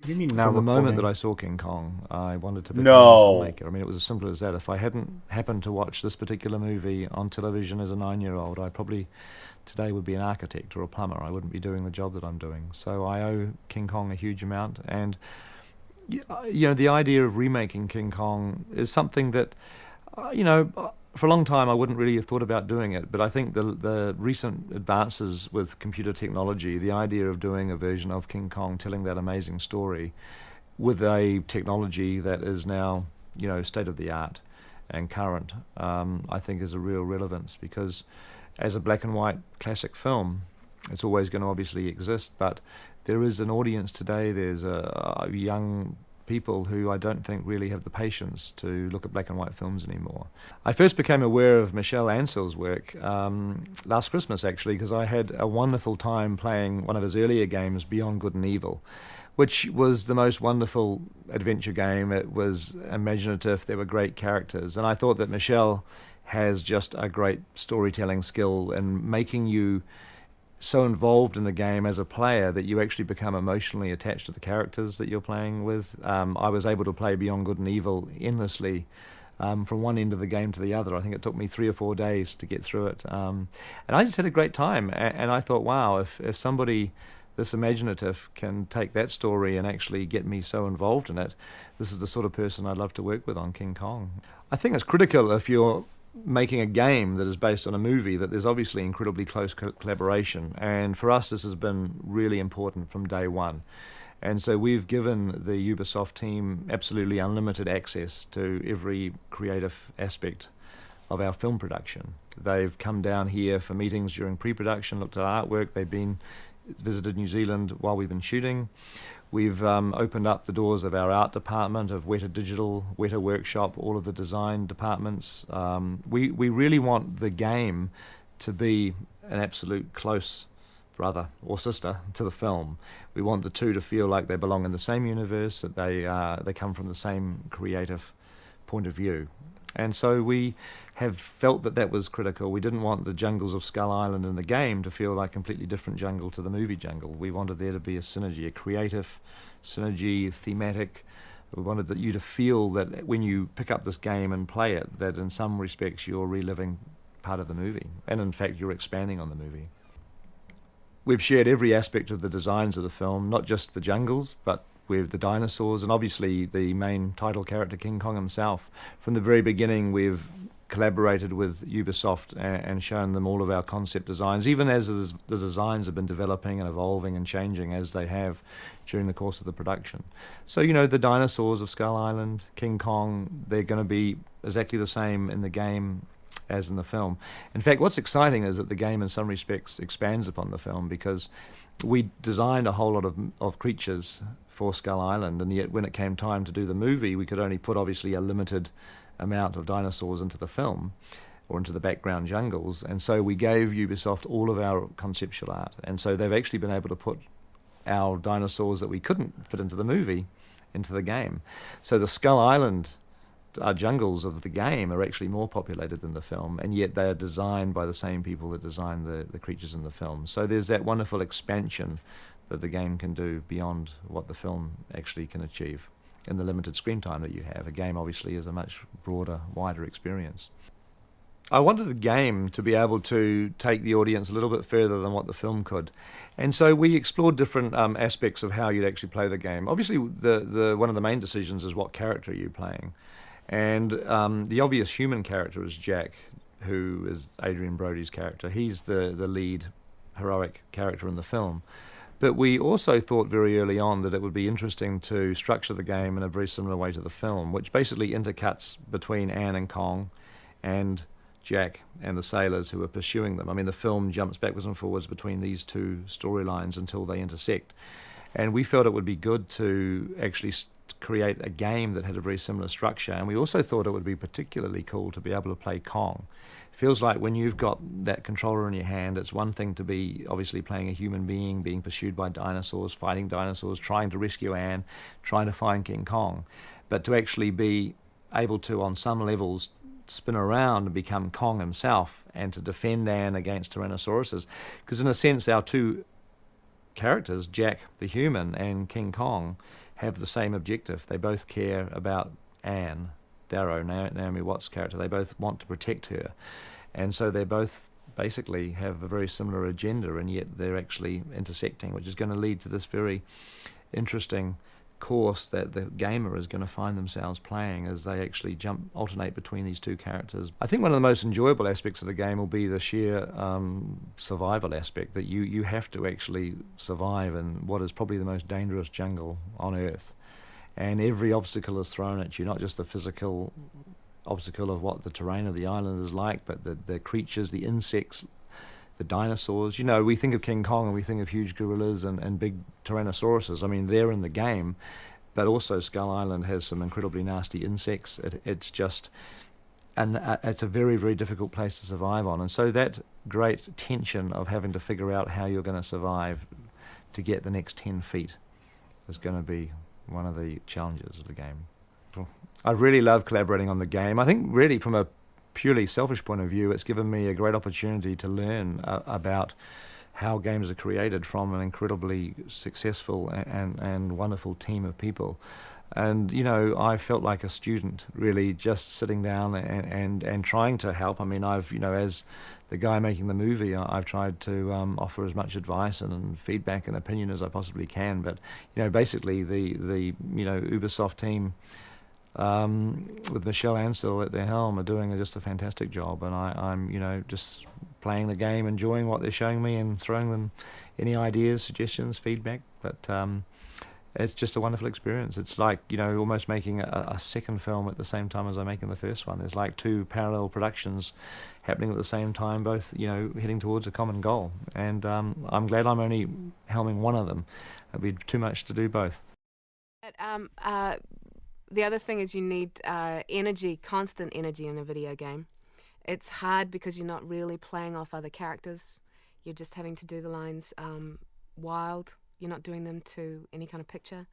You mean now From the moment that recording? I saw King Kong, I wanted to become a No. filmmaker. I mean, it was as simple as that. If I hadn't happened to watch this particular movie on television as a 9-year-old, I probably today would be an architect or a plumber. I wouldn't be doing the job that I'm doing. So I owe King Kong a huge amount. And the idea of remaking King Kong is something that, for a long time I wouldn't really have thought about doing it. But I think the recent advances with computer technology, the idea of doing a version of King Kong telling that amazing story with a technology that is now, state of the art and current, I think is a real relevance because as a black and white classic film, it's always going to obviously exist, but there is an audience today. There's a young people who I don't think really have the patience to look at black and white films anymore. I first became aware of Michel Ansell's work last Christmas, actually, because I had a wonderful time playing one of his earlier games, Beyond Good and Evil, which was the most wonderful adventure game. It was imaginative, there were great characters, and I thought that Michel has just a great storytelling skill in making you so involved in the game as a player that you actually become emotionally attached to the characters that you're playing with. I was able to play Beyond Good and Evil endlessly, from one end of the game to the other. I think it took me 3 or 4 days to get through it. And I just had a great time. And I thought, wow, if somebody this imaginative can take that story and actually get me so involved in it, this is the sort of person I'd love to work with on King Kong. I think it's critical if you're making a game that is based on a movie that there's obviously incredibly close collaboration, and for us this has been really important from day one. And so we've given the Ubisoft team absolutely unlimited access to every creative aspect of our film production. They've come down here for meetings during pre-production, looked at our artwork. They've been visited New Zealand while we've been shooting. We've opened up the doors of our art department, of Weta Digital, Weta Workshop, all of the design departments. We really want the game to be an absolute close brother or sister to the film. We want the two to feel like they belong in the same universe, that they come from the same creative point of view. And so we have felt that that was critical. We didn't want the jungles of Skull Island in the game to feel like a completely different jungle to the movie jungle. We wanted there to be a synergy, a creative synergy, thematic. We wanted you to feel that when you pick up this game and play it, that in some respects you're reliving part of the movie. And in fact, you're expanding on the movie. We've shared every aspect of the designs of the film, not just the jungles, but with the dinosaurs, and obviously the main title character, King Kong himself. From the very beginning, we've collaborated with Ubisoft and shown them all of our concept designs, even as the designs have been developing and evolving and changing as they have during the course of the production. So, the dinosaurs of Skull Island, King Kong, they're going to be exactly the same in the game as in the film. In fact, what's exciting is that the game in some respects expands upon the film, because we designed a whole lot of creatures for Skull Island, and yet when it came time to do the movie, we could only put obviously a limited amount of dinosaurs into the film or into the background jungles, and so we gave Ubisoft all of our conceptual art, and so they've actually been able to put our dinosaurs that we couldn't fit into the movie into the game. So the Skull Island jungles of the game are actually more populated than the film, and yet they are designed by the same people that designed the creatures in the film. So there's that wonderful expansion that the game can do beyond what the film actually can achieve in the limited screen time that you have. A game obviously is a much broader, wider experience. I wanted the game to be able to take the audience a little bit further than what the film could. And so we explored different aspects of how you'd actually play the game. Obviously, the one of the main decisions is what character are you playing. And the obvious human character is Jack, who is Adrian Brody's character. He's the lead heroic character in the film. But we also thought very early on that it would be interesting to structure the game in a very similar way to the film, which basically intercuts between Anne and Kong and Jack and the sailors who are pursuing them. I mean, the film jumps backwards and forwards between these two storylines until they intersect. And we felt it would be good to actually create a game that had a very similar structure. And we also thought it would be particularly cool to be able to play Kong. Feels like when you've got that controller in your hand, it's one thing to be obviously playing a human being, being pursued by dinosaurs, fighting dinosaurs, trying to rescue Anne, trying to find King Kong. But to actually be able to, on some levels, spin around and become Kong himself and to defend Anne against Tyrannosauruses. Because in a sense, our two characters, Jack the human and King Kong, have the same objective. They both care about Anne, Darrow, Naomi Watts' character. They both want to protect her. And so they both basically have a very similar agenda, and yet they're actually intersecting, which is going to lead to this very interesting course that the gamer is going to find themselves playing as they actually alternate between these two characters. I think one of the most enjoyable aspects of the game will be the sheer survival aspect, that you have to actually survive in what is probably the most dangerous jungle on Earth. And every obstacle is thrown at you, not just the physical obstacle of what the terrain of the island is like, but the creatures, the insects, the dinosaurs. You know, we think of King Kong and we think of huge gorillas and big tyrannosauruses. I mean, they're in the game, but also Skull Island has some incredibly nasty insects. It's just, and it's a very, very difficult place to survive on. And so that great tension of having to figure out how you're going to survive to get the next 10 feet is going to be one of the challenges of the game. I really love collaborating on the game. I think really from a purely selfish point of view, it's given me a great opportunity to learn about how games are created from an incredibly successful and wonderful team of people. And, you know, I felt like a student, really, just sitting down and trying to help. I mean, I've, you know, as the guy making the movie, I've tried to offer as much advice and feedback and opinion as I possibly can. But, you know, basically the you know, Ubisoft team, with Michel Ancel at their helm, are doing just a fantastic job, and I'm, you know, just playing the game, enjoying what they're showing me, and throwing them any ideas, suggestions, feedback. But it's just a wonderful experience. It's like, you know, almost making a second film at the same time as I'm making the first one. There's like two parallel productions happening at the same time, both, you know, heading towards a common goal. And I'm glad I'm only helming one of them. It'd be too much to do both. The other thing is you need energy, constant energy in a video game. It's hard because you're not really playing off other characters. You're just having to do the lines wild. You're not doing them to any kind of picture.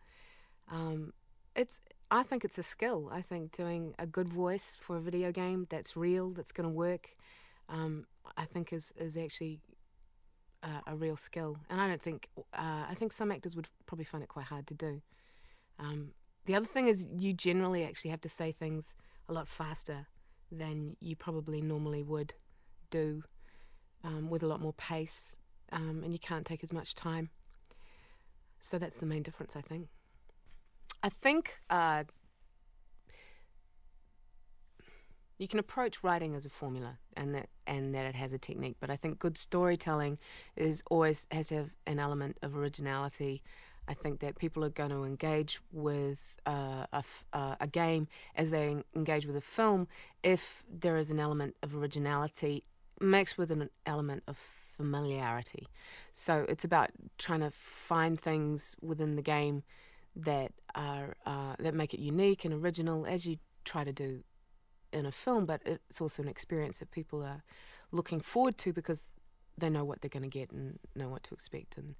I think it's a skill. I think doing a good voice for a video game that's real, that's going to work, I think is actually a real skill. And I think some actors would probably find it quite hard to do. The other thing is you generally actually have to say things a lot faster than you probably normally would do, with a lot more pace, and you can't take as much time. So that's the main difference, I think. I think you can approach writing as a formula, and that it has a technique, but I think good storytelling always has to have an element of originality. I think that people are going to engage with a game as they engage with a film if there is an element of originality mixed with an element of familiarity. So it's about trying to find things within the game that are that make it unique and original, as you try to do in a film, but it's also an experience that people are looking forward to because they know what they're going to get and know what to expect, and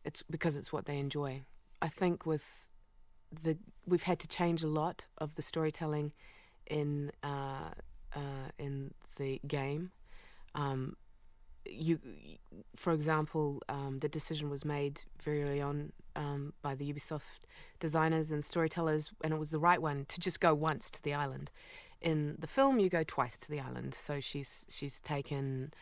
it's because it's what they enjoy. I think we've had to change a lot of the storytelling in the game. For example, the decision was made very early on by the Ubisoft designers and storytellers, and it was the right one to just go once to the island. In the film, you go twice to the island. So she's taken.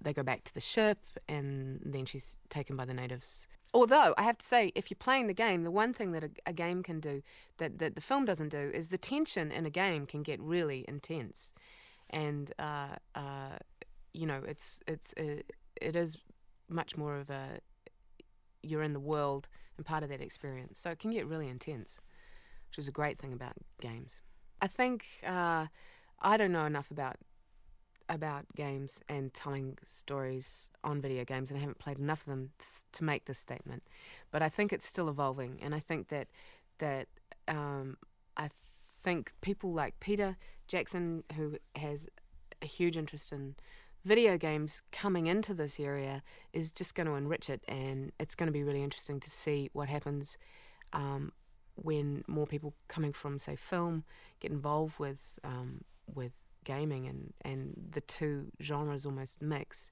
They go back to the ship, and then she's taken by the natives. Although, I have to say, if you're playing the game, the one thing that a game can do that the film doesn't do is the tension in a game can get really intense. And, you know, it is much more of you're in the world and part of that experience. So it can get really intense, which is a great thing about games. I think I don't know enough about games and telling stories on video games, and I haven't played enough of them to make this statement. But I think it's still evolving, and I think that I think people like Peter Jackson, who has a huge interest in video games, coming into this area is just going to enrich it, and it's going to be really interesting to see what happens when more people coming from, say, film get involved with gaming, and the two genres almost mix.